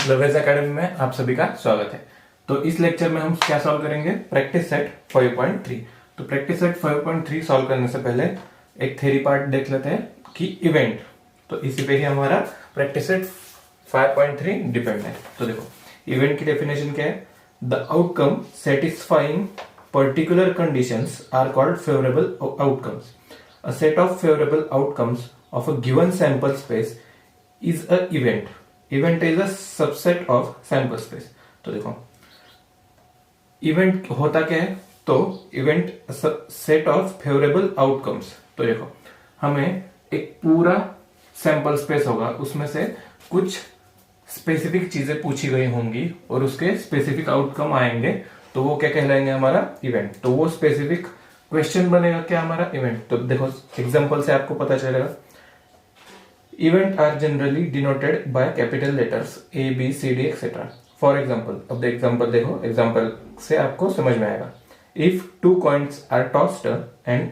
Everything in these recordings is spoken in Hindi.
लवेज एकेडमी में आप सभी का स्वागत है। तो इस लेक्चर में हम क्या सॉल्व करेंगे, प्रैक्टिस सेट 5.3। तो प्रैक्टिस सेट 5.3 सॉल्व करने से पहले एक थ्योरी पार्ट देख लेते हैं कि इवेंट, तो इसी पे ही हमारा प्रैक्टिस सेट 5.3 डिपेंड है। तो देखो इवेंट की डेफिनेशन क्या है, the outcome satisfying particular conditions are called favourable outcomes. A set of favourable outcomes of a given sample space is a event. Event is a subset of sample space. तो देखो इवेंट होता क्या है, तो event set of favourable outcomes. तो देखो हमें एक पूरा सैंपल स्पेस होगा, उसमें से कुछ स्पेसिफिक चीजें पूछी गई होंगी और उसके स्पेसिफिक आउटकम आएंगे, तो वो क्या कहलाएंगे, हमारा इवेंट। तो वो स्पेसिफिक क्वेश्चन बनेगा क्या, हमारा इवेंट। तो देखो एग्जांपल से आपको पता चलेगा। Event are generally denoted by capital letters A, B, C, D, etc. For example, अब एग्जाम्पल देखो, एग्जाम्पल से आपको समझ में आएगा। If two coins are tossed and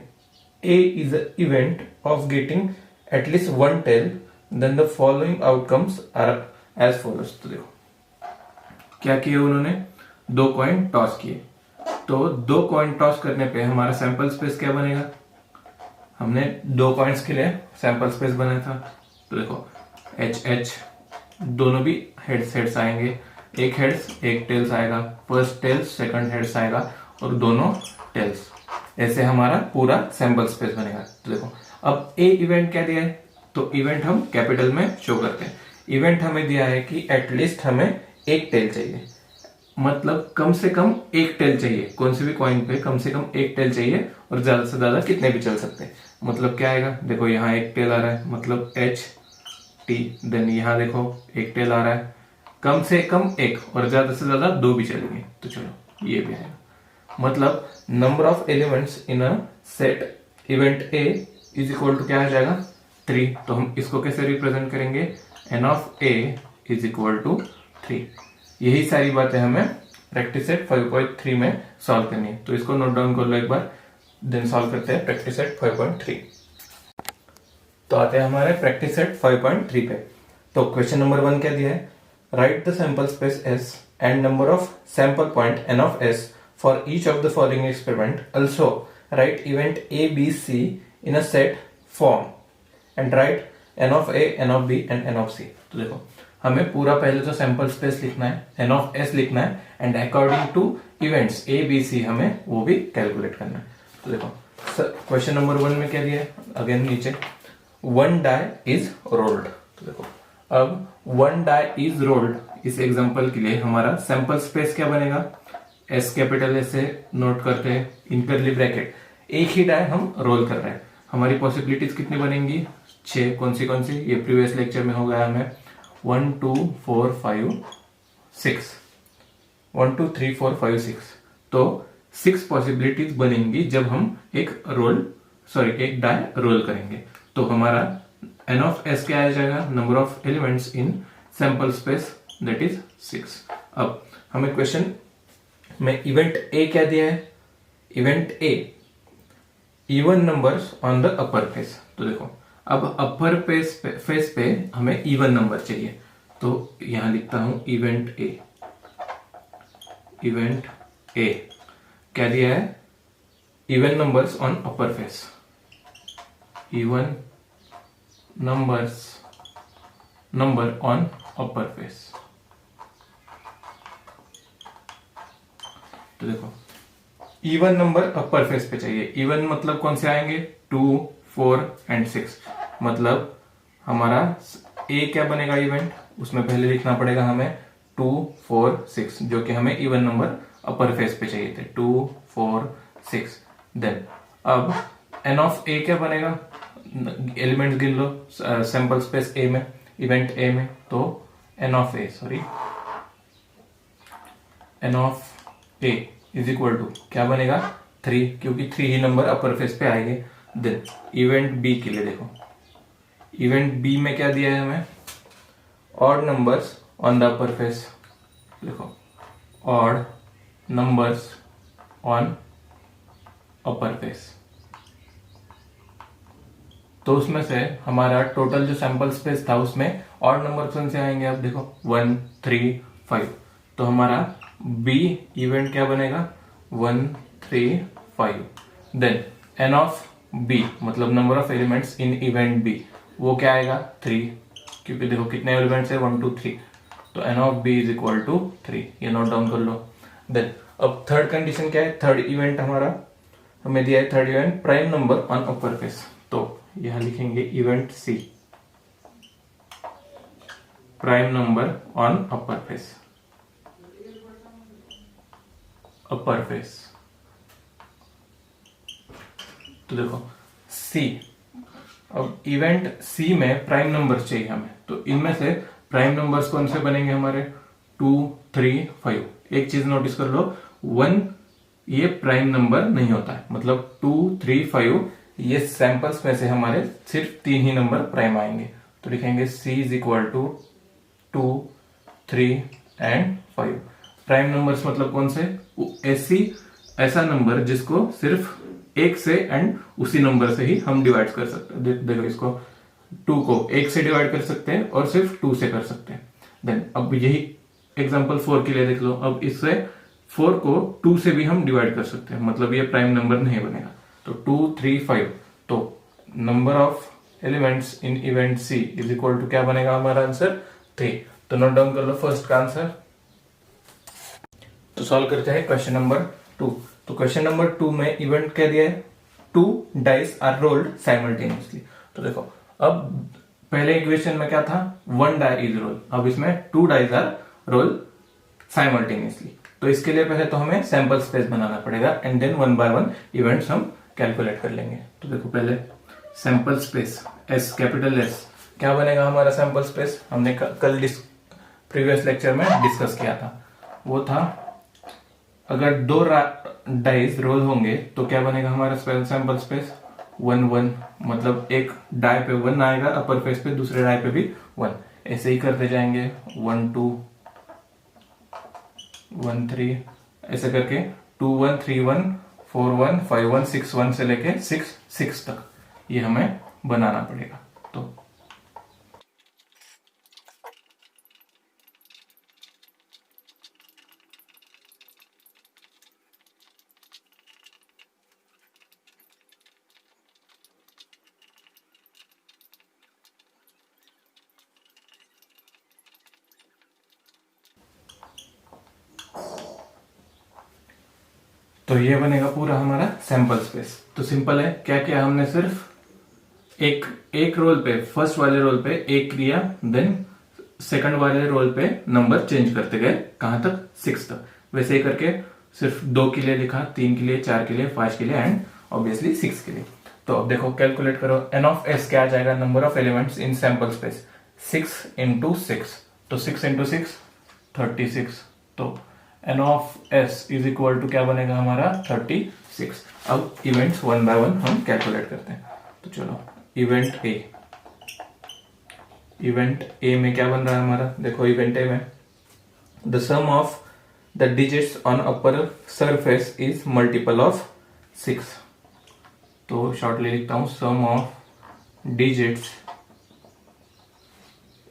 A is the event of getting at least one tail, then the following outcomes are as follows। तो देखो क्या किए उन्होंने, दो कॉइन टॉस किए। तो दो कॉइन टॉस करने पे हमारा सैंपल स्पेस क्या बनेगा, हमने दो कॉइन्स के लिए सैंपल स्पेस बनाया था। तो देखो एच एच दोनों भी हेड्स हेड्स आएंगे, एक हेड्स एक टेल्स आएगा, फर्स्ट टेल्स सेकंड हेड्स आएगा और दोनों टेल्स, ऐसे हमारा पूरा सैंपल स्पेस बनेगा। तो देखो अब ए इवेंट क्या दिया है, तो इवेंट हम कैपिटल में शो करते हैं। इवेंट हमें दिया है कि एटलीस्ट हमें एक टेल चाहिए, मतलब कम से कम एक टेल चाहिए, कौन से भी कॉइन पे कम से कम एक टेल चाहिए और ज्यादा से ज्यादा कितने भी चल सकते हैं। मतलब क्या आएगा, देखो यहाँ एक टेल आ रहा है, मतलब एच टी, देन यहाँ देखो एक टेल आ रहा है, कम से कम एक और ज्यादा से ज्यादा दो भी चलेंगे। तो चलो ये भी आएगा, मतलब number of elements in a set event A is equal to क्या आ जाएगा, 3। तो हम इसको कैसे रिप्रेजेंट करेंगे, n of A is equal to 3। यही सारी बातें हमें प्रैक्टिस सेट 5.3 में सॉल्व करनी है। तो इसको नोट डाउन कर लो एक बार, देन सॉल्व करते हैं प्रैक्टिस सेट 5.3। तो आते हैं हमारे प्रैक्टिस सेट 5.3 पे। तो क्वेश्चन नंबर 1 क्या दिया है, write the sample space S and number of sample point n of S for each of the following experiment, also write event A B C in a set form and write n of A n of B and n of C. तो देखो हमें पूरा पहले तो सैंपल स्पेस लिखना है, एन ऑफ एस लिखना है and according to events A B C हमें वो भी कैलकुलेट करना है। तो देखो क्वेश्चन नंबर 1 में क्या दिया है, अगेन नीचे वन डाई इज रोल्ड। तो देखो अब वन डाई इज रोल्ड, इस एग्जांपल के लिए हमारा सैंपल स्पेस क्या बनेगा, एस कैपिटल एस से नोट करते हैं इन कर्ली ब्रैकेट, एक ही डाई हम रोल कर रहे हैं। हमारी पॉसिबिलिटीज कितनी बनेंगी, 6। कौन सी, ये प्रीवियस लेक्चर में हो गया हमें 1 2 4 5 6, 1 2 3 4 5 6। तो 6 पॉसिबिलिटीज बनेंगी जब हम एक डाई रोल करेंगे। तो हमारा एन ऑफ एस क्या आ जाएगा, number of elements in sample space that is 6। अब हमें क्वेश्चन में इवेंट ए क्या दिया है, event A even numbers on the upper face. तो देखो अब अपर फेस पे हमें इवन नंबर चाहिए, तो यहां लिखता हूं इवेंट ए। इवेंट ए क्या दिया है, even numbers on upper face, even number on upper face. तो देखो इवन नंबर अपर फेस पे चाहिए, इवन मतलब कौन से आएंगे, 2 4 एंड 6। मतलब हमारा ए क्या बनेगा इवेंट, उसमें पहले लिखना पड़ेगा हमें 2 4 6, जो कि हमें इवन नंबर अपर फेस पे चाहिए थे, 2 4 6। देन अब एन ऑफ ए क्या बनेगा, एलिमेंट गिन लो सैंपल स्पेस ए में, इवेंट ए में। तो n of A is equal to क्या बनेगा, 3, क्योंकि 3 ही नंबर अपर फेस पे आएंगे। देन इवेंट बी के लिए देखो, इवेंट बी में क्या दिया है हमें, odd numbers on the upper face. देखो odd numbers on upper face. तो उसमें से हमारा टोटल जो सैंपल स्पेस था उसमें ऑड नंबर कौन से आएंगे? आप देखो 1 3 5, तो हमारा बी इवेंट क्या बनेगा? 1 3 5। देन एन ऑफ बी मतलब number of elements in event B, वो क्या आएगा? 3, क्योंकि देखो कितने एलिमेंट्स है? 1 2 3, तो n of B is equal to 3। ये नोट डाउन कर लो। देन अब थर्ड कंडीशन क्या है? थर्ड इवेंट हमारा हमें दिया है, third event prime number on upper face, तो यहां लिखेंगे event C, prime number on upper face, upper face. तो देखो सी, अब इवेंट सी में प्राइम नंबर चाहिए हमें, तो इनमें से प्राइम नंबर्स कौन से बनेंगे हमारे? 2 3 5। एक चीज नोटिस कर लो, 1 ये प्राइम नंबर नहीं होता है, मतलब 2 3 5 ये सैंपल्स में से हमारे सिर्फ 3 ही नंबर प्राइम आएंगे। तो लिखेंगे C is equal to 2 3 and 5। Prime numbers मतलब कौन से? ऐसा नंबर जिसको सिर्फ एक से एंड उसी नंबर से ही हम डिवाइड कर सकते हैं। देखो इसको 2 को 1 से डिवाइड कर सकते हैं और सिर्फ 2 से कर सकते हैं। देन अब यही एग्जांपल 4 के लिए देख लो, अब इससे 4 को 2 से भी हम डिवाइड कर सकते हैं, मतलब ये प्राइम नंबर नहीं बनेगा। तो 2 3 5, तो number of elements in event C is equal to क्या बनेगा हमारा आंसर? 3। तो नोट डाउन कर लो फर्स्ट का आंसर। तो सॉल्व करते हैं क्वेश्चन नंबर 2। तो क्वेश्चन नंबर 2 में इवेंट क्या दिया है? 2 डाइस आर रोल्ड साइमल्टेनियसली। तो देखो अब पहले इक्वेशन में क्या था? 1 डाई इज रोल, अब इसमें 2 डाइस आर रोल साइमल्टेनियसली। तो इसके लिए पहले तो हमें सैंपल स्पेस बनाना पड़ेगा एंड देन 1 बाय 1 इवेंट्स हम कैलकुलेट कर लेंगे। तो देखो पहले sample space S, capital S, क्या बनेगा हमारा सैंपल स्पेस? हमने कल प्रीवियस लेक्चर में डिस्कस किया था, वो था अगर 2 डाइस रोल होंगे तो क्या बनेगा हमारा सैंपल स्पेस? 1 1, मतलब एक डाई पे 1 आएगा अपर फेस पे, दूसरे डाई पे भी 1, ऐसे ही करते जाएंगे 1 2 1 3, ऐसे करके 2 1 3 1 4 1 5 1 6 1 से लेके 6 6 तक ये हमें बनाना पड़ेगा। तो ये बनेगा पूरा हमारा सैंपल स्पेस। तो सिंपल है, क्या किया हमने? सिर्फ एक रोल पे, फर्स्ट वाले रोल पे एक किया, देन सेकंड वाले रोल पे नंबर चेंज करते गए, कहां तक? 6 तक। वैसे ही करके सिर्फ 2 के लिए लिखा, 3 के लिए, 4 के लिए, 5 के लिए एंड ऑब्वियसली 6 के लिए। तो अब देखो कैलकुलेट करो, एन ऑफ एस क्या आ जाएगा? Number of elements in sample space 6 into 6, तो 6 इंटू 6 36। तो n of S is equal to क्या बनेगा हमारा? 36। अब इवेंट्स 1 बाय 1 हम कैलकुलेट करते हैं। तो चलो इवेंट ए, इवेंट ए में क्या बन रहा है हमारा? देखो इवेंट ए में the sum of the digits on upper surface is multiple of 6। तो शॉर्टली लिखता हूं, sum of digits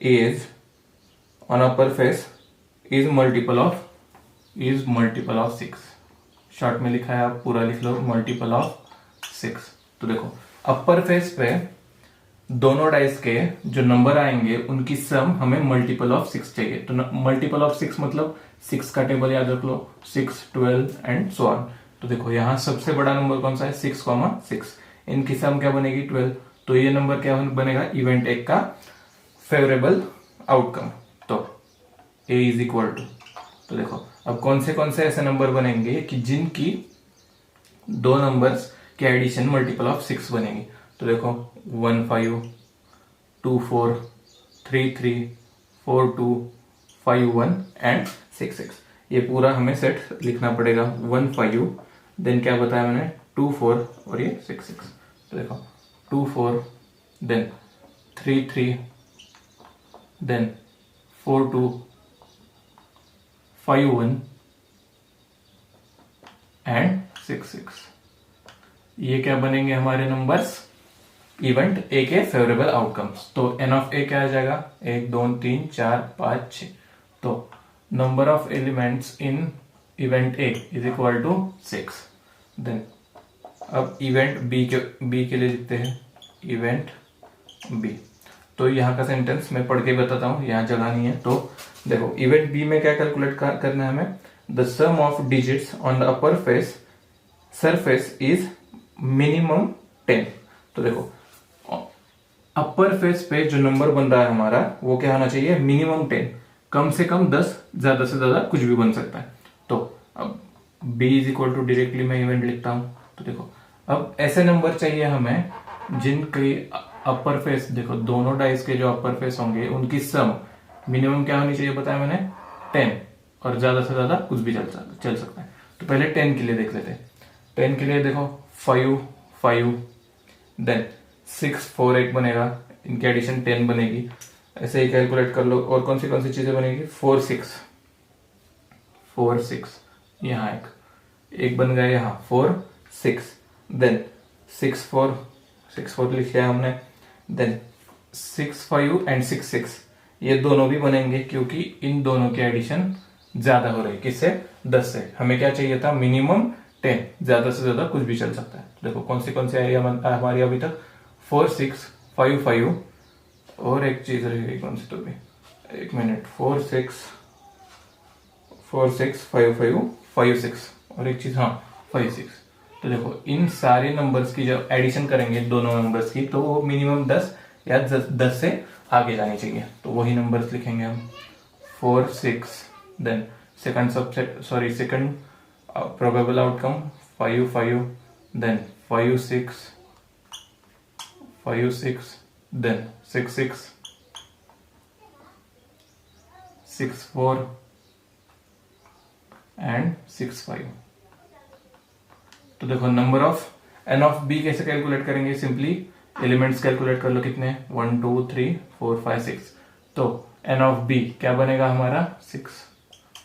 is on upper face is multiple of 6। Short में लिखा है, आप पूरा लिख लो, मल्टीपल ऑफ 6। तो देखो अपर फेस पे दोनों डाइस के जो नंबर आएंगे उनकी सम हमें मल्टीपल ऑफ 6 चाहिए। तो मल्टीपल ऑफ 6 मतलब 6 का टेबल याद रख लो, 6 12 एंड सो ऑन। तो देखो यहां सबसे बड़ा नंबर कौन सा है? 6 6, इनकी सम क्या बनेगी? 12। तो ये नंबर क्या बनेगा? इवेंट एक का फेवरेबल आउटकम। तो ए इज इक्वल टू, तो देखो अब कौन से ऐसे नंबर बनेंगे कि जिनकी दो नंबर्स के एडिशन मल्टीपल ऑफ 6 बनेगी। तो देखो 1 5 2 4 3 3 4 2 5 1 एंड 6 6। ये पूरा हमें सेट लिखना पड़ेगा। 1 5, देन क्या बताया मैंने? 2 4 और ये 6 6। तो देखो 2 4, देन 3 3, देन 4 2 5 1 एंड 6 6। ये क्या बनेंगे हमारे नंबर्स? इवेंट ए के फेवरेबल आउटकम्स। तो एन ऑफ ए क्या आ जाएगा, 1 2 3 4 5 6। तो number of elements in event A is equal to 6। Then अब इवेंट बी के लिए लिखते हैं इवेंट बी। तो यहाँ का सेंटेंस मैं पढ़ के बताता हूँ, यहाँ जगह नहीं है। तो देखो इवेंट बी में क्या कैलकुलेट करना है हमें, the sum of digits on the upper face surface is minimum 10। तो देखो अपर फेस पे जो नंबर बन रहा है हमारा वो क्या होना चाहिए, मिनिमम 10, कम से कम 10, ज्यादा से ज्यादा कुछ भी बन सकता है। तो अब b is equal to directly मैं इवेंट लिखता हूं। तो देखो अब ऐसे नंबर चाहिए हमें जिनके अपर फेस, देखो दोनों डाइस के जो अपर फेस होंगे उनकी सम मिनिमम क्या होनी चाहिए बताया मैंने, 10, और ज्यादा से ज्यादा कुछ भी चल सकता है। तो पहले 10 के लिए देख लेते हैं। 10 के लिए देखो 5 5, देन 6 4 एक बनेगा, इनकी एडिशन 10 बनेगी। ऐसे ही कैलकुलेट कर लो। और कौन सी चीजें बनेगी, 4 6 यहाँ एक बन गया, यहाँ 4 6, देन 6 4 लिख लिया हमने, देन 6 5 एंड 6 6 ये दोनों भी बनेंगे क्योंकि इन दोनों की एडिशन ज्यादा हो रही है, किससे, 10 से। हमें क्या चाहिए था, मिनिमम 10, ज्यादा से ज्यादा कुछ भी चल सकता है। देखो कौन सी आई हमारी अभी तक, 4 6 5 5, और एक चीज रहेगी कौन सी, तो भी एक मिनट, 4 6 5 5 5 6, और एक चीज, हाँ 5 6। तो देखो इन सारे नंबर्स की जब एडिशन करेंगे दोनों नंबर्स की, तो वो मिनिमम 10 या 10 से आगे जानी चाहिए। तो वही नंबर्स लिखेंगे हम, 4 6, then second probable outcome 5 5, then 5 6 5 6, then 6 6 6 4 and 6 5। तो देखो number of n of B कैसे कैलकुलेट करेंगे, सिंपली एलिमेंट्स कैलकुलेट कर लो, कितने, 1 2 3 4 5 6। तो एन ऑफ बी क्या बनेगा हमारा, 6।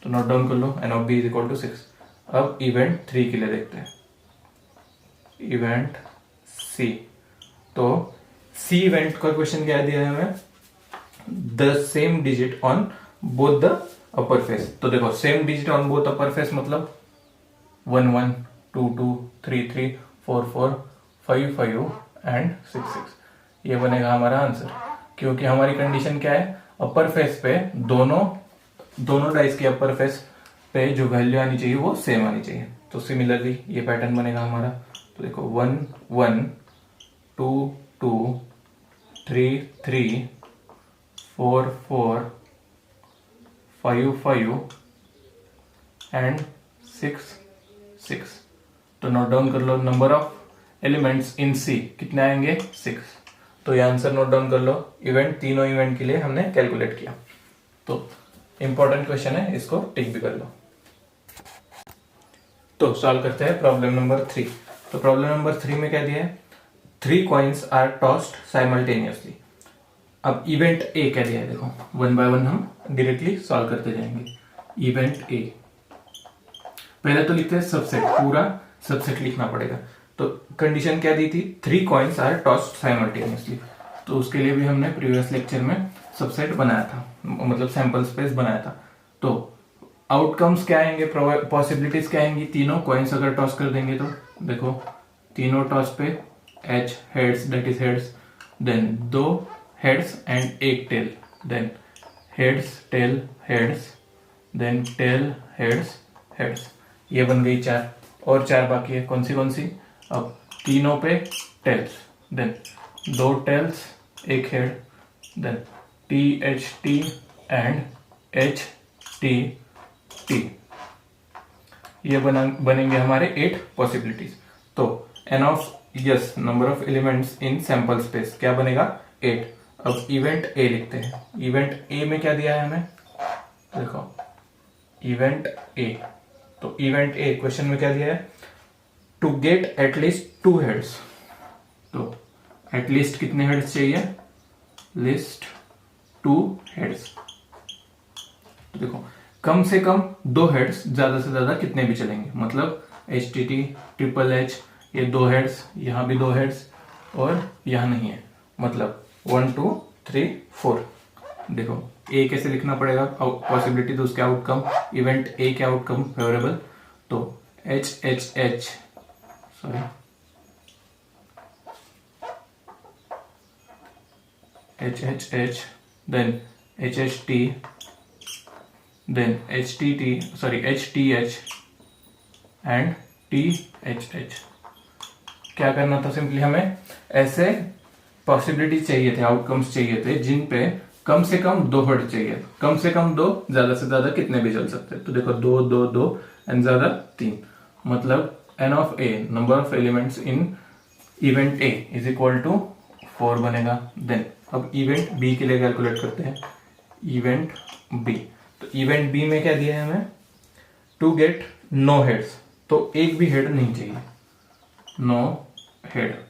तो नोट डाउन कर लो, n of B is equal to 6। अब इवेंट 3 के लिए देखते हैं, इवेंट सी। तो सी इवेंट का क्वेश्चन क्या दिया है हमें, the same digit on both the upper face. तो देखो same digit on both upper face मतलब 1 1 2 2 3 3 4 4 5 5 एंड 6 6। ये बनेगा हमारा आंसर, क्योंकि हमारी कंडीशन क्या है, अपर फेस पे दोनों डाइस के अपर फेस पे जो वैल्यू आनी चाहिए वो सेम आनी चाहिए। तो सिमिलरली ये पैटर्न बनेगा हमारा। तो देखो 1 1 2 2 3 3 4 4 5 5 एंड 6 6। तो नोट डाउन कर लो, नंबर ऑफ एलिमेंट्स इन सी कितने आएंगे, 6। तो ये आंसर नोट डाउन कर लो। इवेंट, तीनों इवेंट के लिए हमने कैलकुलेट किया। तो इंपॉर्टेंट क्वेश्चन है, इसको टिक भी कर लो। तो सॉल्व करते हैं प्रॉब्लम नंबर 3। तो प्रॉब्लम नंबर 3 में क्या दिया है, 3 कॉइन्स आर टॉस्ड साइमल्टेनियसली। अब इवेंट ए क्या दिया है, देखो 1 बाय 1 हम डायरेक्टली सॉल्व करते जाएंगे। इवेंट ए, पहले तो लिखते हैं सबसेट, पूरा सबसेट लिखना पड़ेगा। तो कंडीशन क्या दी थी, 3 कॉइन्स आर टॉस्ड साइमल्टेनियसली। तो उसके लिए भी हमने प्रीवियस लेक्चर में सबसेट बनाया था, मतलब सैंपल स्पेस बनाया था। तो आउटकम्स क्या आएंगे, पॉसिबिलिटीज क्या आएंगी, तीनों कॉइन्स अगर टॉस कर देंगे तो देखो तीनों टॉस पे H heads, that is heads, then 2 heads and 1 tail, then heads tail heads, then tail heads heads. ये बन गई 4, और 4 बाकी है, कौन सी। अब तीनों पे tails, then 2 tails 1 head, then T H T and H T T. ये बनेंगे हमारे 8 पॉसिबिलिटीज। तो n of S number of elements in sample space क्या बनेगा, 8। अब इवेंट ए लिखते हैं। इवेंट ए में क्या दिया है हमें, देखो इवेंट ए। तो इवेंट ए क्वेश्चन में क्या दिया है, टू गेट एटलीस्ट 2 हेड्स। तो एटलीस्ट कितने हेड्स चाहिए, लिस्ट 2 हेड्स। तो देखो कम से कम 2 हेड्स, ज्यादा से ज्यादा कितने भी चलेंगे, मतलब H T T triple H, ये 2 हेड्स, यहां भी 2 हेड्स, और यहाँ नहीं है, मतलब 1 2 3 4। देखो ए कैसे लिखना पड़ेगा पॉसिबिलिटी, तो उसके आउटकम, इवेंट ए के आउटकम फेवरेबल, तो H H H sorry H H H, then H H T, then H T T sorry H T H and T H H. क्या करना था, सिंपली हमें ऐसे पॉसिबिलिटी चाहिए थे, आउटकम्स चाहिए थे जिन पे कम से कम 2 हेड चाहिए, कम से कम 2, ज्यादा से ज्यादा कितने भी चल सकते हैं। तो देखो 2 2 2 एंड ज्यादा 3, मतलब n of a, number of elements in event a is equal to 4 बनेगा। देन अब इवेंट b के लिए कैलकुलेट करते हैं, इवेंट b। तो इवेंट b में क्या दिया है हमें, टू गेट नो हेड्स, तो एक भी हेड नहीं चाहिए, नो हेड।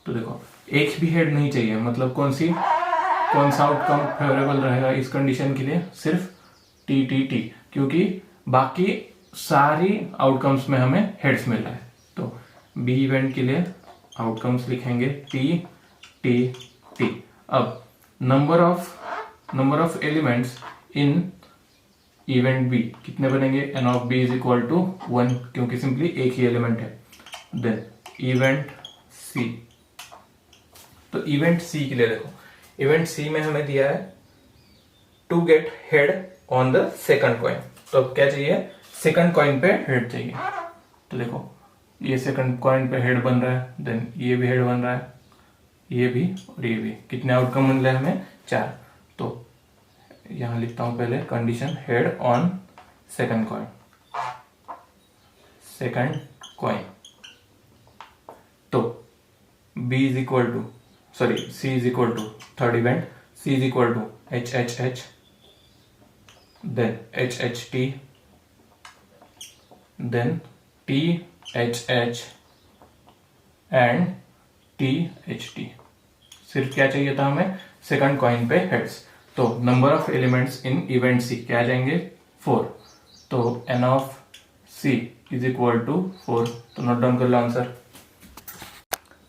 तो देखो एक भी हेड नहीं चाहिए, मतलब कौन सा आउटकम फेवरेबल रहेगा इस कंडीशन के लिए, सिर्फ टी टी टी, क्योंकि बाकी सारी आउटकम्स में हमें हेड्स मिल रहा है। तो बी इवेंट के लिए आउटकम्स लिखेंगे टी टी टी। अब number of elements in event B कितने बनेंगे, n of B is equal to 1, क्योंकि सिंपली एक ही एलिमेंट है। देन इवेंट सी, तो इवेंट सी के लिए देखो, इवेंट सी में हमें दिया है to get head on the second coin. तो क्या चाहिए, सेकंड कॉइन पे हेड चाहिए। तो देखो ये सेकंड कॉइन पे हेड बन रहा है, देन ये भी हेड बन रहा है, ये भी और ये भी। कितने आउटकम मिल रहे हैं हमें, 4। तो यहां लिखता हूं पहले condition, head on second coin, second coin. तो b is equal to sorry c is equal to third event, c is equal to H H H, then H H T, then T H H and T H T. सिर्फ क्या चाहिए था हमें, सेकंड कॉइन पे हेड्स। तो number of elements in event C क्या आ जाएंगे, 4। तो n of C is equal to 4। तो नोट डाउन कर लो आंसर।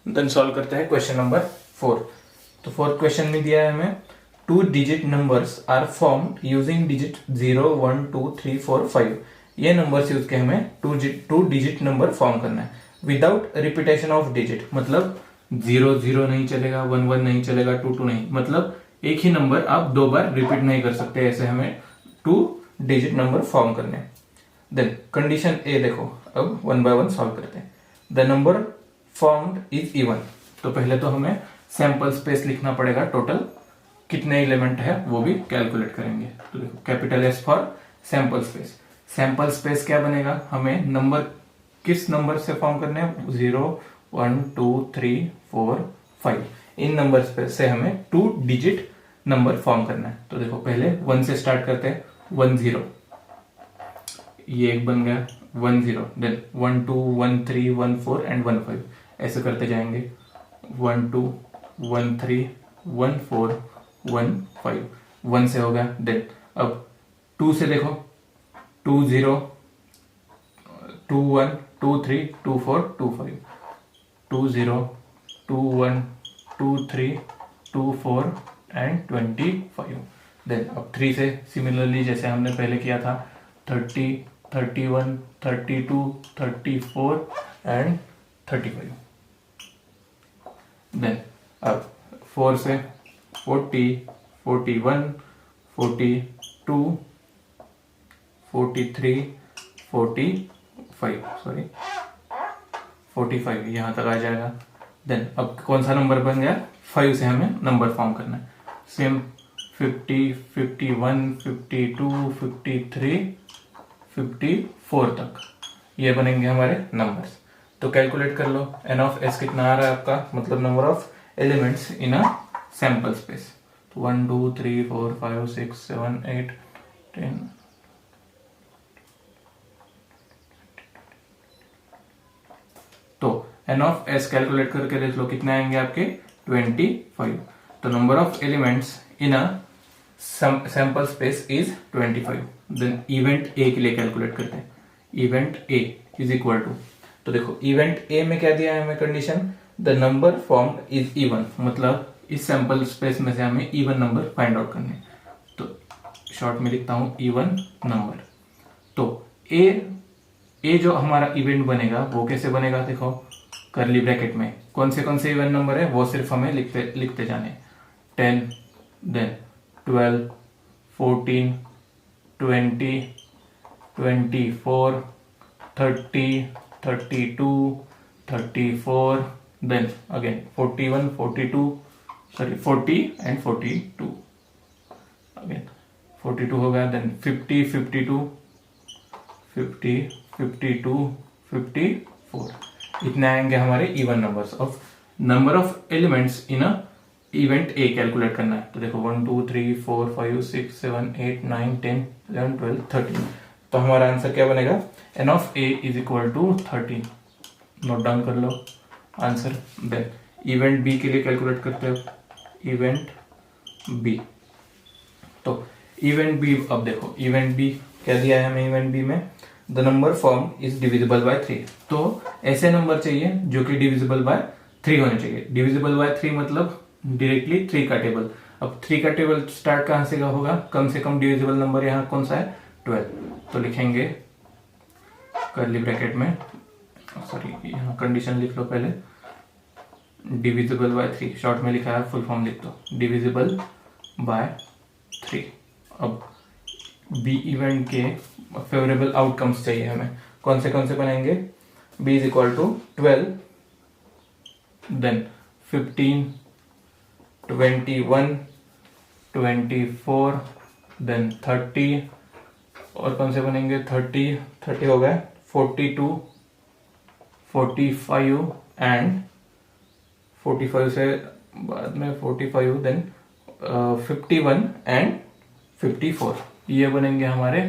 देन सॉल्व करते हैं क्वेश्चन नंबर 4। तो फोर्थ क्वेश्चन में दिया है हमें 2 digit numbers are formed using digit 0 1 2 3 4 5। ये नंबर्स यूज के हमें 2 डिजिट नंबर फॉर्म करना है विदाउट रिपीटेशन ऑफ डिजिट, मतलब 0 0 नहीं चलेगा, 1 1 नहीं चलेगा, 2 2 नहीं, मतलब एक ही नंबर आप 2 बार रिपीट नहीं कर सकते। ऐसे हमें 2 डिजिट नंबर फॉर्म करने हैं। देन कंडीशन ए देखो, अब 1 बाय 1 सॉल्व करते हैं। The number formed is even. तो पहले तो हमें सैंपल स्पेस लिखना पड़ेगा, टोटल कितने एलिमेंट है वो भी कैलकुलेट करेंगे। तो देखो capital S for sample space. Sample space क्या बनेगा, हमें नंबर किस नंबर से फॉर्म करने हैं, 0 1 2 3 4 5। इन नंबर से हमें 2 डिजिट नंबर फॉर्म करना है। तो देखो पहले 1 से स्टार्ट करते हैं, 1 0, ये एक बन गया 1 0, देन 1 2 1 3 1 4 एंड 1 5। ऐसे करते जाएंगे 1 2 1 3 1 4 1 5। 1 से हो गया, देन अब 2 से देखो, 2 0 2 1 2 3 2 4 2 5, 2 0 2 1 2 3 2 4 एंड 25। देन अब 3 से सिमिलरली जैसे हमने पहले किया था, 30 31 32 34 एंड 35। देन अब 4 से 40 41 42 43 45 यहां तक आ जाएगा। देन अब कौन सा नंबर बन गया, 5 से हमें नंबर फॉर्म करना है। सेम 50 51 52 53 54 तक ये बनेंगे हमारे नंबर्स। तो कैलकुलेट कर लो, एन ऑफ एस कितना आ रहा है आपका, मतलब number of elements in a sample space. तो 1 2 3 4 5 6 7 8 10। तो एन ऑफ एस कैलकुलेट करके देख लो कितने आएंगे आपके, 25। तो number of elements in a sample space is 25। Then event A के लिए कैलकुलेट करते हैं। Event A is equal to तो देखो इवेंट ए में क्या दिया है हमें condition, the number formed is even, मतलब इस सैंपल स्पेस में से हमें इवन नंबर फाइंड आउट करने हैं। तो शॉर्ट में लिखता हूं इवन नंबर। तो ए जो हमारा इवेंट बनेगा वो कैसे बनेगा, देखो करली ब्रैकेट में कौन से इवन नंबर है वो सिर्फ हमें लिखते जाने, 10 then 12 14 20 24 30 32 34 then again 41 42 sorry 40 and 42 again 42 हो गया, देन 50 52 50 52 54। इतने आएंगे हमारे even numbers of number of elements in a event A calculate करना है। तो देखो 1 2 3 4 5 6 7 8 9 10 11 12 13। तो हमारा आंसर क्या बनेगा, n of A is equal to 13। Note down कर लो आंसर। देन इवेंट बी के लिए कैलकुलेट करते हो, इवेंट बी। तो इवेंट बी, अब देखो इवेंट बी क्या दिया है हमें, इवेंट बी में the number form is divisible by 3। तो ऐसे नंबर चाहिए जो कि डिविजिबल बाय 3 होने चाहिए। डिविजिबल बाय 3 मतलब डायरेक्टली 3 का टेबल। अब 3 का टेबल स्टार्ट कहां से होगा, कम से कम डिविजिबल नंबर यहाँ कौन सा है, 12। तो लिखेंगे कर्ली ब्रैकेट में, सॉरी यहाँ कंडीशन लिख लो पहले, डिविजिबल बाय 3 शॉर्ट में लिखा है, फुल फॉर्म लिख दो डिविजिबल बाय 3। अब बी इवेंट के फेवरेबल आउटकम्स चाहिए हमें, कौन से बनाएंगे, b is equal to 12 then 15 21 24 then 30 और कौन से बनेंगे 30 हो गए 42 45 एंड 45 से बाद में 45 देन 51 एंड 54। ये बनेंगे हमारे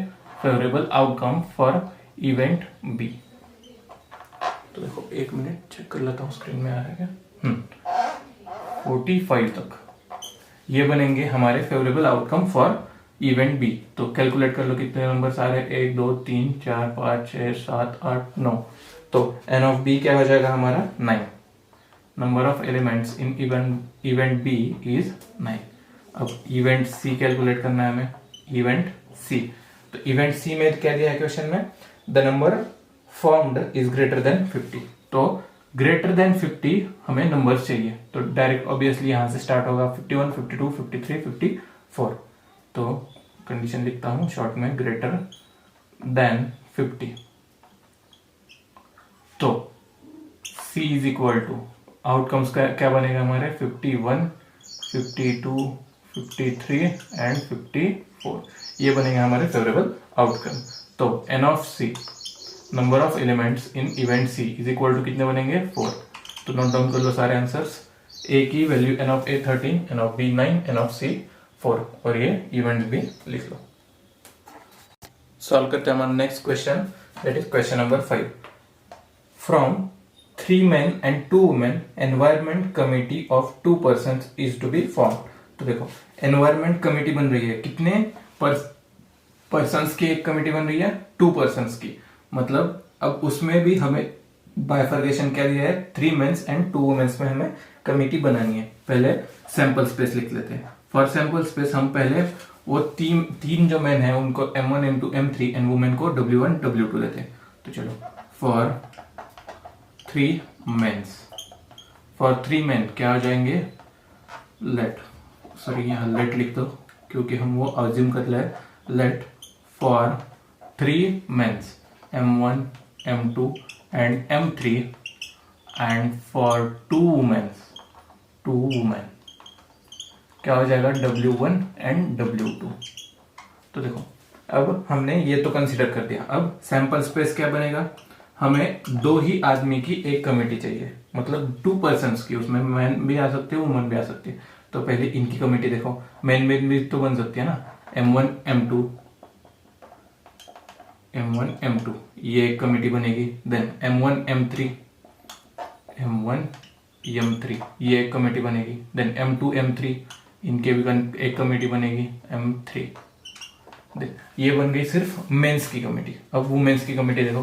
favourable outcome for event B. तो देखो 1 मिनट चेक कर लेता हूँ स्क्रीन में आ रहा है क्या, 45 तक ये बनेंगे हमारे favourable outcome for event B. तो कैलकुलेट कर लो कितने नंबर्स आ रहे हैं, 1 2 3 4 5 6 7 8 9। तो एन ऑफ बी क्या हो जाएगा हमारा 9। Number of elements in event B is 9। अब इवेंट सी कैलकुलेट करना है हमें, इवेंट सी। तो इवेंट सी में क्या दिया है क्वेश्चन में, the number formed is greater than 50। तो ग्रेटर देन 50 हमें नंबर्स चाहिए, तो डायरेक्ट ऑब्वियसली यहां से स्टार्ट होगा 51 52 53 54। तो कंडीशन लिखता हूं शॉर्ट में, ग्रेटर देन 50। तो C is equal to outcomes का क्या बनेगा हमारे 51 52 53 एंड 54। ये बनेंगे हमारे फेवरेबल आउटकम। तो n of C, number of elements in event C is equal to कितने बनेंगे 4। तो नोट डाउन कर लो सारे आंसर्स। ए की value n of A 13, n of B 9, n of C 4 और ये इवेंट भी लिख लो। सॉल्व करते हैं हमारा next question, that is question number 5। From 3 men and 2 women environment committee of 2 persons is to be form. तो देखो एनवायरमेंट कमेटी बन रही है, कितने पर्सन्स की एक कमेटी बन रही है, 2 persons की। मतलब अब उसमें भी हमें बाइफर्केशन क्या दिया है, 3 men and 2 women में हमें कमेटी बनानी है। पहले सैंपल स्पेस लिख लेते हैं। फॉर सैंपल स्पेस हम पहले वो तीन जो मैन है उनको M1 M2 M3 and women को W1 W2 लेते हैं। तो चलो फॉर 3 मेंस, फॉर 3 men क्या आ जाएंगे, लेट, सॉरी यहाँ लेट लिख दो क्योंकि हम वो अज्यूम कर ले, let for 3 mens M1 M2 and M3 and for 2 women क्या हो जाएगा W1 एंड W2। तो देखो अब हमने ये तो कंसीडर कर दिया। अब सैंपल स्पेस क्या बनेगा, हमें 2 ही आदमी की एक कमेटी चाहिए, मतलब 2 persons की, उसमें मैन भी आ सकते हैं वुमन भी आ सकती है। तो पहले इनकी कमेटी देखो, मैन में भी तो बन सकती है ना, M1 M2 ये एक कमेटी बनेगी। देन M1 M3 ये एक कमेटी बनेगी। देन M2 M3 इनके भी एक कमेटी बनेगी, M3। ये बन गई सिर्फ मेंस की कमेटी। अब वुमेन्स की कमेटी देखो,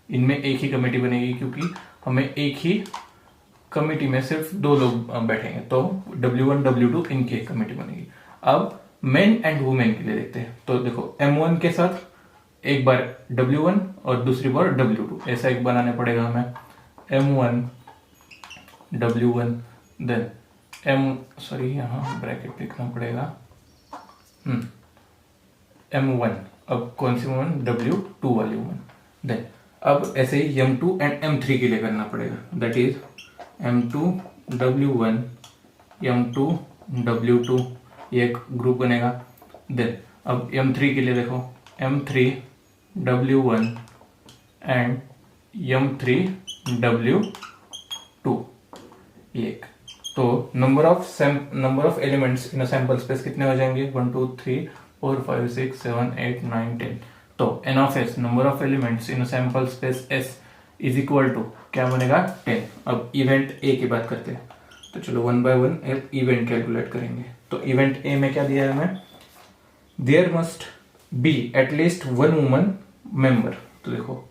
इनमें एक ही कमेटी बनेगी क्योंकि हमें एक ही कमेटी में सिर्फ 2 लोग बैठेंगे, तो W1 W2 इनकी एक कमेटी बनेगी। अब मेन एंड वुमेन के लिए देखते हैं। तो देखो M1 के साथ एक बार W1 और दूसरी बार W2, ऐसा एक बनाने पड़ेगा हमें। M1 W1 देन यहाँ ब्रैकेट लिखना पड़ेगा। M1, अब कौन सी वुमन? W2 वाली वुमन। देन अब ऐसे ही M2 एंड M3 के लिए करना पड़ेगा, that is M2 W1 M2 W2, ये एक ग्रुप बनेगा। देन अब M3 के लिए देखो M3 W1 and M3 W2, एक। तो number of elements in a sample space कितने हो जाएंगे? 1 2 3 4 5 6 7 8 9 10। तो n of s, number of elements in a sample space s is equal to क्या बनेगा? 10। अब इवेंट a की बात करते हैं, तो चलो 1 बाय 1 इवेंट कैलकुलेट करेंगे। तो इवेंट a में क्या दिया है हमें? There must be at least 1 woman member. तो देखो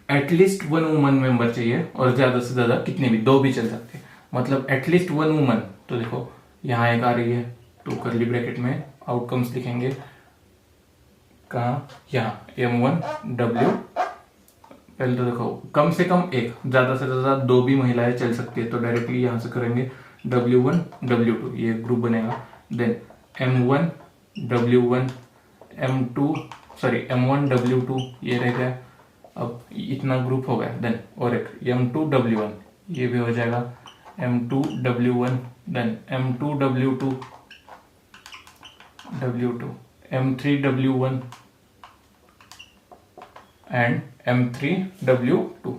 एटलीस्ट 1 वुमन मेंबर चाहिए, और ज्यादा से ज्यादा कितने भी, 2 भी चल सकते हैं, मतलब एटलीस्ट 1 वुमन। तो देखो यहाँ एक आ रही है, तो कर्ली ब्रैकेट में आउटकम्स लिखेंगे कहाँ? यहाँ M1 W। पहले तो देखो कम से कम एक, ज्यादा से ज्यादा 2 भी महिलाएं चल सकती है, तो डायरेक्टली यहां से करेंगे W1 W2, ये ग्रुप बनेगा। Then M1 W1 M1 W2, ये रह गया। अब इतना ग्रुप हो गया। देन और एक M2 W1, ये भी हो जाएगा M2 W1। Then M2 W2 M3 W1 and M3 W2,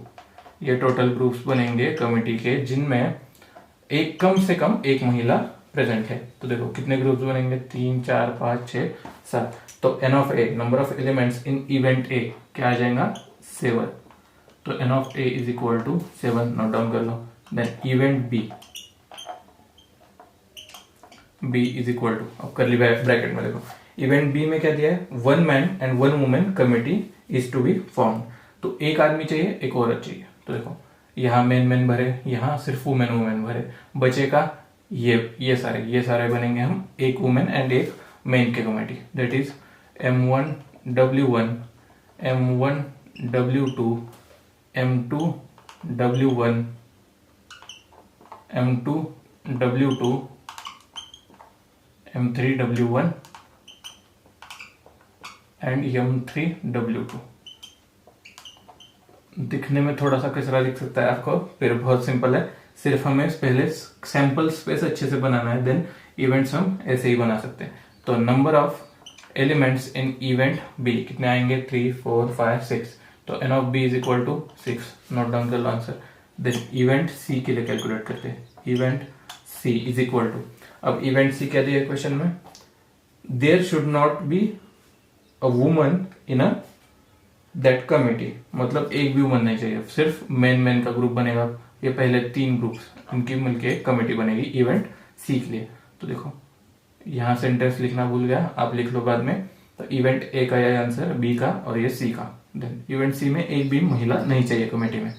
ये टोटल ग्रुप्स बनेंगे कमिटी के जिनमें एक कम से कम एक महिला प्रेजेंट है। तो देखो कितने ग्रुप्स बनेंगे? 3 4 5 6 7। तो n of a, number of elements in event a, क्या आ जाएगा? 7। तो n of a is equal to 7, note down कर लो। Then event b is equal to, अब कर्ली ब्रैकेट में देखो इवेंट बी में क्या दिया है? 1 man and 1 women committee is to be form. तो एक आदमी चाहिए, एक औरत चाहिए। तो देखो यहाँ मेन भरे, यहाँ सिर्फ वुमेन भरे, बचेगा ये सारे बनेंगे हम एक वुमेन एंड एक मेन के committee, that is M1 W1 M1 W2 M2 W1 M2 W2 M3 W1 and M3 W2। दिखने में थोड़ा सा कचरा दिख सकता है आपको, फिर बहुत सिंपल है। सिर्फ हमें पहले सैंपल स्पेस अच्छे से बनाना है, देन इवेंट्स हम ऐसे ही बना सकते हैं। तो number of elements in event B कितने आएंगे? 3 4 5 6। तो n of b is equal to 6, note down कर लो आंसर। देन इवेंट c के लिए कैलकुलेट करते हैं। Event c is equal to, अब इवेंट c क्या दिया क्वेश्चन में? There should not be a woman in a that committee, मतलब एक भी वुमन नहीं चाहिए, सिर्फ मेन का ग्रुप बनेगा। ये पहले 3 ग्रुप्स, इनकी मिलके कमेटी बनेगी इवेंट सी के लिए। तो देखो यहाँ सेंटेंस लिखना भूल गया, आप लिख लो बाद में। तो इवेंट ए का यह आंसर, बी का और ये सी का। देन इवेंट सी में एक भी महिला नहीं चाहिए कमेटी में,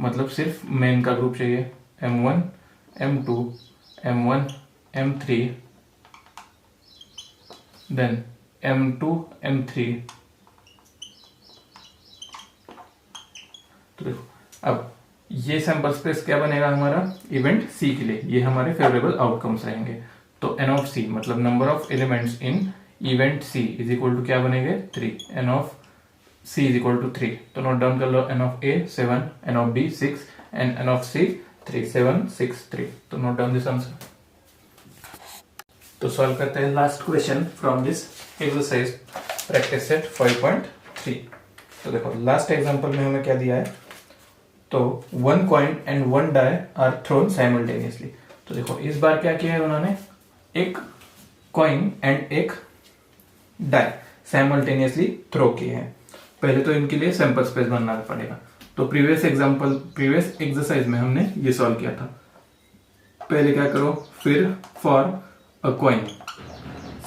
मतलब सिर्फ मेन का ग्रुप चाहिए। M1 M2 M1 M3 then M2 M3। तो देखो अब ये सैंपल स्पेस क्या बनेगा हमारा? इवेंट सी के लिए ये हमारे फेवरेबल आउटकम्स रहेंगे। तो n ऑफ सी मतलब number of elements in event C is equal to क्या बनेंगे? 3। n of C is equal to 3। तो नोट डाउन कर लो, n of A 7, n of B 6 and n of C 3, 7 6 3। तो नोट डाउन दिस आंसर। तो सॉल्व करते हैं last question from this exercise practice set 5.3। तो देखो लास्ट एग्जांपल में हमें क्या दिया है? तो 1 coin and 1 die are thrown simultaneously. तो देखो इस बार क्या किया है उन्होंने? एक कॉइन एंड एक डाई साइमल्टेनियसली थ्रो किए हैं। पहले तो इनके लिए सैंपल स्पेस बनाना पड़ेगा। तो प्रीवियस एक्सरसाइज में हमने ये सॉल्व किया था। पहले क्या करो, फिर for a coin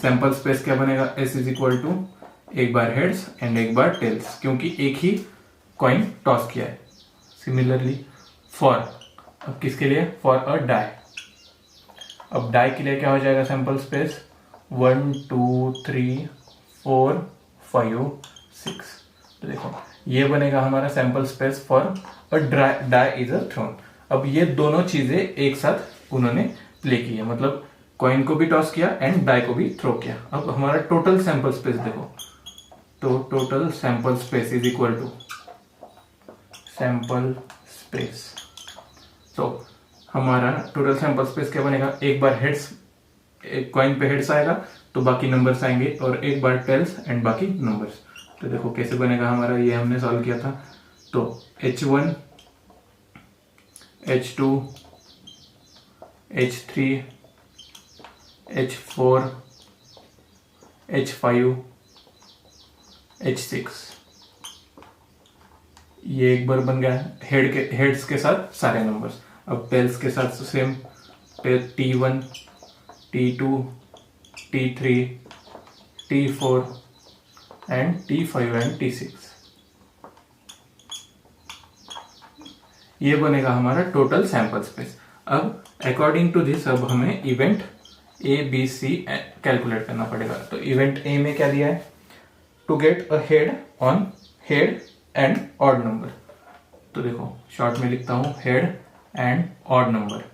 sample space क्या बनेगा? S इज इक्वल टू एक बार हेड्स एंड एक बार टेल्स, क्योंकि एक ही कॉइन टॉस किया है। सिमिलरली फॉर, अब किसके लिए, फॉर अ डाई। अब डाई के लिए क्या हो जाएगा सैंपल स्पेस, 1 2 3 4 5 6। तो देखो ये बनेगा हमारा sample space for a die is a thrown. अब ये दोनों चीजें एक साथ उन्होंने प्ले की है, मतलब कॉइन को भी टॉस किया एंड डाई को भी थ्रो किया। अब हमारा टोटल सैंपल स्पेस देखो, तो total sample space is equal to sample space. तो हमारा टोटल सैंपल स्पेस क्या बनेगा, एक बार हेड्स, एक कॉइन पे हेड्स आएगा तो बाकी नंबर्स आएंगे, और एक बार टेल्स एंड बाकी नंबर्स। तो देखो कैसे बनेगा हमारा, ये हमने सॉल्व किया था। तो H1 H2 H3 H4 H5 H6, ये एक बार बन गया हेड्स के साथ सारे नंबर्स। अब टेल्स के साथ same, T1 T2 T3 T4 and T5 and T6। ये बनेगा हमारा टोटल सैंपल स्पेस। अब अकॉर्डिंग टू दिस अब हमें इवेंट ABC कैलकुलेट करना पड़ेगा। तो इवेंट A में क्या दिया है, to get a head on head and odd number. तो देखो शॉर्ट में लिखता हूं, हेड एंड ऑड नंबर,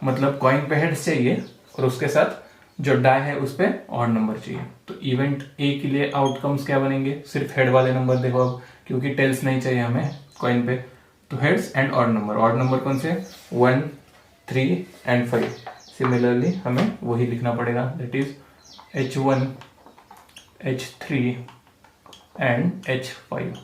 मतलब कॉइन पे हेड चाहिए और उसके साथ जो डाई है उस पे ऑड नंबर चाहिए। तो इवेंट ए के लिए आउटकम्स क्या बनेंगे, सिर्फ हेड वाले नंबर देखो अब, क्योंकि टेल्स नहीं चाहिए हमें कॉइन पे, तो heads and odd number. Odd number कौन से, 1 3 एंड 5। सिमिलरली हमें वही लिखना पड़ेगा, that is H1 H3 and H5।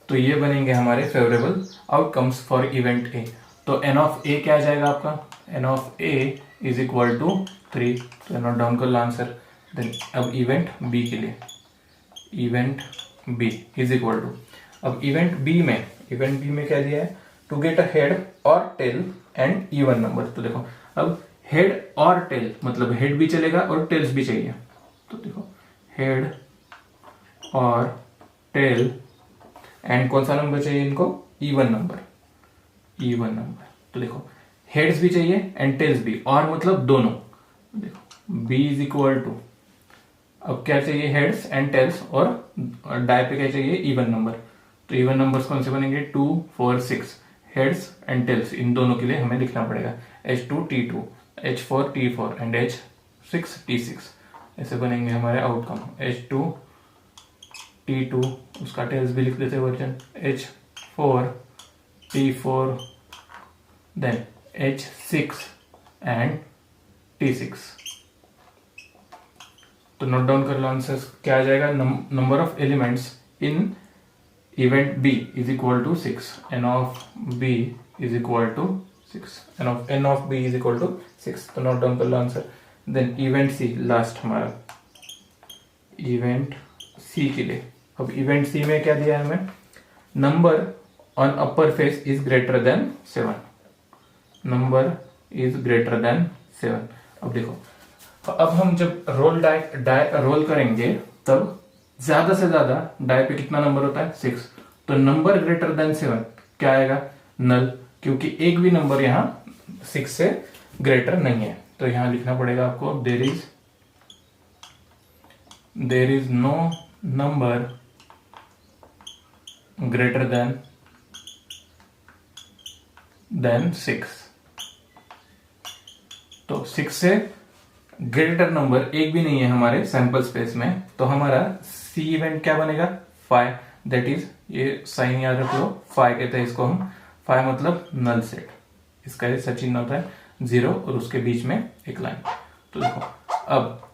तो ये बनेंगे हमारे favourable outcomes for event A. तो एन ऑफ ए क्या आ जाएगा आपका, n of A is equal to 3। तो नोट डाउन कर लो आंसर। देन अब इवेंट बी के लिए, event B is equal to, अब इवेंट बी में क्या दिया है, टू गेट अ हेड और टेल एंड इवन नंबर। तो देखो अब हेड और टेल, मतलब हेड भी चलेगा और टेल्स भी चाहिए। तो देखो हेड और टेल एंड कौन सा नंबर चाहिए इनको, इवन नंबर, इवन नंबर। तो देखो हेड्स भी चाहिए एंड टेल्स भी, और मतलब दोनों। देखो b इज इक्वल टू, अब क्या चाहिए, हेड्स एंड टेल्स, और डाई पे क्या चाहिए, इवन नंबर। तो इवन नंबर्स कौन से बनेंगे, 2 4 6। हेड्स एंड टेल्स इन दोनों के लिए हमें लिखना पड़ेगा H2 T2 H4 T4 and H6 T6। ऐसे बनेंगे हमारे आउटकम, H2 T2, उसका टेल्स भी लिख देते version, H4 T4 then H6 and T6। तो नोट डाउन कर लो आंसर्स, क्या आ जाएगा, number of elements in event B is equal to 6, n of B is equal to 6, n of B is equal to 6। तो नोट डाउन कर लो answer. Then event C last हमारा, इवेंट सी के लिए, अब इवेंट सी में क्या दिया है हमें, number on upper face is greater than 7, number is greater than 7। अब देखो, अब हम जब रोल करेंगे तब ज्यादा से ज्यादा डाई पे कितना नंबर होता है, 6। तो नंबर ग्रेटर देन 7 क्या आएगा, नल, क्योंकि एक भी नंबर यहाँ 6 से ग्रेटर नहीं है। तो यहां लिखना पड़ेगा आपको, there is no number greater than 6। तो 6 से ग्रेटर नंबर एक भी नहीं है हमारे सैंपल स्पेस में। तो हमारा सी इवेंट क्या बनेगा, 5, दैट इज, ये साइन याद रख लो, 5 कहते हैं इसको हम, 5 मतलब नल सेट, इसका ये सच चिन्ह होता है 0 और उसके बीच में एक लाइन। तो देखो अब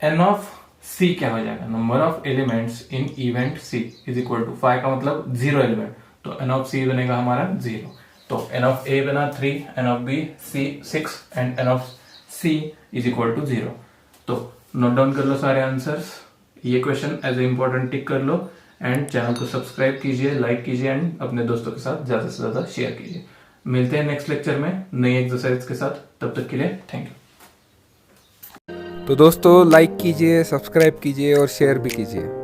एन ऑफ सी क्या हो जाएगा, number of elements in event C is equal to 5 का मतलब 0 एलिमेंट, तो एन ऑफ सी बनेगा हमारा 0। तो एन ऑफ ए बना 3, n of B 6 and n of C is equal to 0। तो नोट डाउन कर लो सारे आंसर्स, ये question as a important tick कर लो, एंड चैनल को सब्सक्राइब कीजिए, लाइक कीजिए, एंड अपने दोस्तों के साथ ज्यादा से ज्यादा शेयर कीजिए। मिलते हैं नेक्स्ट लेक्चर में नई एक्सरसाइज के साथ, तब तक के लिए थैंक यू। तो दोस्तों लाइक कीजिए, सब्सक्राइब कीजिए और शेयर भी कीजिए।